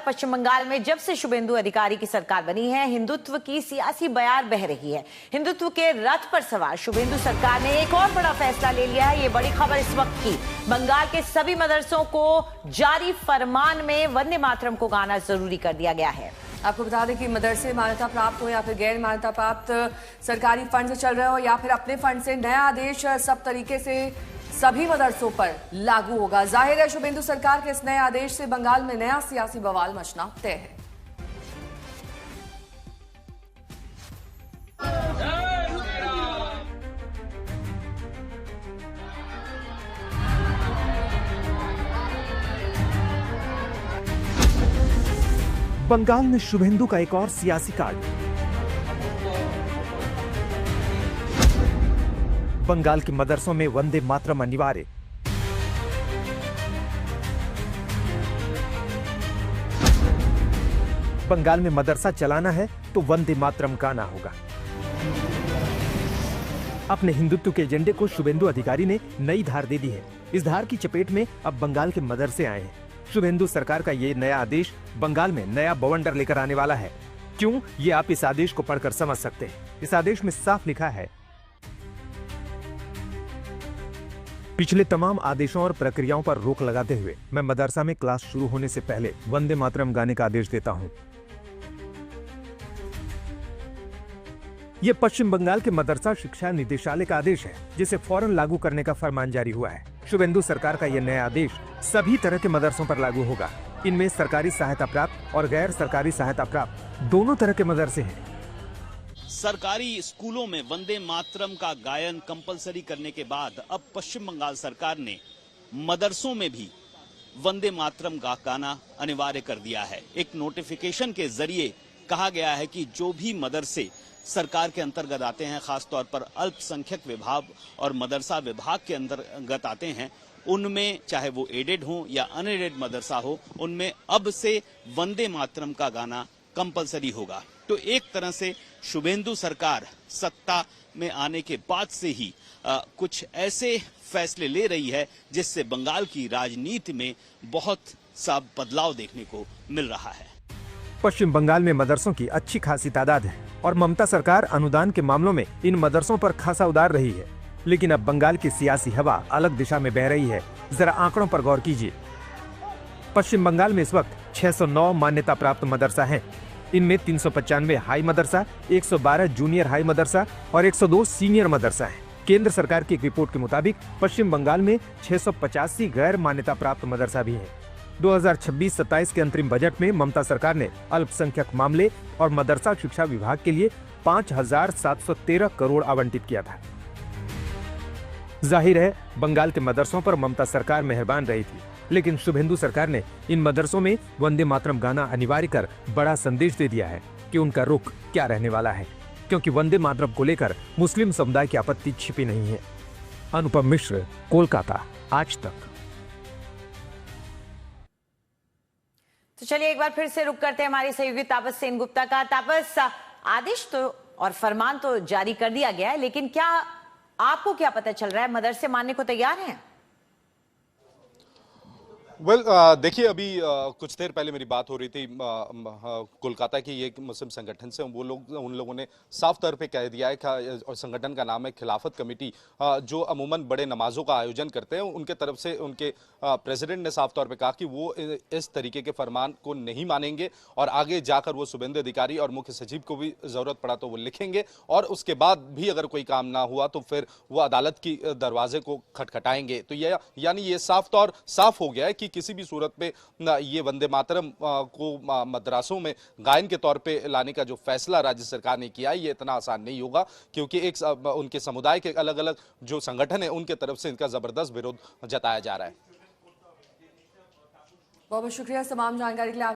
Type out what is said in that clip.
पश्चिम बंगाल में जब से शुभेंदु अधिकारी की सरकार बनी है, हिंदुत्व की सियासी बयार बह रही है। हिंदुत्व के रथ पर सवार शुभेंदु सरकार ने एक और बड़ा फैसला ले लिया है। ये बड़ी खबर इस वक्त की। बंगाल के सभी मदरसों को जारी फरमान में वंदे मातरम को गाना जरूरी कर दिया गया है। आपको बता दें कि मदरसे मान्यता प्राप्त हो या फिर गैर मान्यता प्राप्त, सरकारी फंड से चल रहे हो या फिर अपने फंड से, नया आदेश सब तरीके से सभी मदरसों पर लागू होगा। जाहिर है शुभेंदु सरकार के इस नए आदेश से बंगाल में नया सियासी बवाल मचना तय है। बंगाल में शुभेंदु का एक और सियासी कार्ड। बंगाल के मदरसों में वंदे मातरम अनिवार्य। बंगाल में मदरसा चलाना है तो वंदे मातरम गाना होगा। अपने हिंदुत्व के एजेंडे को शुभेंदु अधिकारी ने नई धार दे दी है। इस धार की चपेट में अब बंगाल के मदरसे आए हैं। शुभेंदु सरकार का ये नया आदेश बंगाल में नया बवंडर लेकर आने वाला है। क्यों, ये आप इस आदेश को पढ़कर समझ सकते हैं। इस आदेश में साफ लिखा है, पिछले तमाम आदेशों और प्रक्रियाओं पर रोक लगाते हुए मैं मदरसा में क्लास शुरू होने से पहले वंदे मातरम गाने का आदेश देता हूं। यह पश्चिम बंगाल के मदरसा शिक्षा निदेशालय का आदेश है, जिसे फौरन लागू करने का फरमान जारी हुआ है। शुभेंदु सरकार का यह नया आदेश सभी तरह के मदरसों पर लागू होगा। इनमें सरकारी सहायता प्राप्त और गैर सरकारी सहायता प्राप्त दोनों तरह के मदरसे हैं। सरकारी स्कूलों में वंदे मातरम का गायन कंपलसरी करने के बाद अब पश्चिम बंगाल सरकार ने मदरसों में भी वंदे मातरम का गाना अनिवार्य कर दिया है। एक नोटिफिकेशन के जरिए कहा गया है कि जो भी मदरसे सरकार के अंतर्गत आते हैं, खासतौर पर अल्पसंख्यक विभाग और मदरसा विभाग के अंतर्गत आते हैं, उनमें चाहे वो एडेड हो या अनएडेड मदरसा हो, उनमें अब से वंदे मातरम का गाना कंपलसरी होगा। तो एक तरह से शुभेंदु सरकार सत्ता में आने के बाद से ही कुछ ऐसे फैसले ले रही है जिससे बंगाल की राजनीति में बहुत सा बदलाव देखने को मिल रहा है। पश्चिम बंगाल में मदरसों की अच्छी खासी तादाद है और ममता सरकार अनुदान के मामलों में इन मदरसों पर खासा उदार रही है। लेकिन अब बंगाल की सियासी हवा अलग दिशा में बह रही है। जरा आंकड़ों पर गौर कीजिए। पश्चिम बंगाल में इस वक्त 609 मान्यता प्राप्त मदरसा हैं। इनमें 395 हाई मदरसा, 112 जूनियर हाई मदरसा और 102 सीनियर मदरसा है। केंद्र सरकार की एक रिपोर्ट के मुताबिक पश्चिम बंगाल में 685 गैर मान्यता प्राप्त मदरसा भी हैं। 2026-27 के अंतरिम बजट में ममता सरकार ने अल्पसंख्यक मामले और मदरसा शिक्षा विभाग के लिए 5,713 करोड़ आवंटित किया था। जाहिर है बंगाल के मदरसों पर ममता सरकार मेहरबान रही थी, लेकिन शुभेंदु सरकार ने इन मदरसों में वंदे मातरम गाना अनिवार्य कर बड़ा संदेश दे दिया है कि उनका रुख क्या रहने वाला है, क्योंकि वंदे मातरम को लेकर मुस्लिम समुदाय की आपत्ति छिपी नहीं है। अनुपम मिश्र, कोलकाता, आज तक। तो चलिए एक बार फिर से रुक करते हैं हमारी सहयोगी तापस सेनगुप्ता का। तापस, आदेश तो और फरमान तो जारी कर दिया गया है, लेकिन क्या आपको क्या पता चल रहा है, मदरसे मानने को तैयार हैं? देखिए, अभी कुछ देर पहले मेरी बात हो रही थी कोलकाता की एक मुस्लिम संगठन से। उन लोगों ने साफ तौर पे कह दिया है कि, और संगठन का नाम है खिलाफत कमेटी, जो अमूमन बड़े नमाजों का आयोजन करते हैं, उनके तरफ से उनके प्रेसिडेंट ने साफ तौर पे कहा कि वो इस तरीके के फरमान को नहीं मानेंगे और आगे जाकर वो शुभेंदु अधिकारी और मुख्य सचिव को भी जरूरत पड़ा तो वो लिखेंगे और उसके बाद भी अगर कोई काम ना हुआ तो फिर वो अदालत की दरवाजे को खटखटाएंगे। तो यानी ये साफ हो गया है कि किसी भी सूरत पे ये वंदे मातरम को मदरसों में गायन के तौर पे लाने का जो फैसला राज्य सरकार ने किया है, ये इतना आसान नहीं होगा, क्योंकि एक उनके समुदाय के अलग अलग जो संगठन है उनके तरफ से इनका जबरदस्त विरोध जताया जा रहा है। बहुत बहुत शुक्रिया तमाम जानकारी के लिए।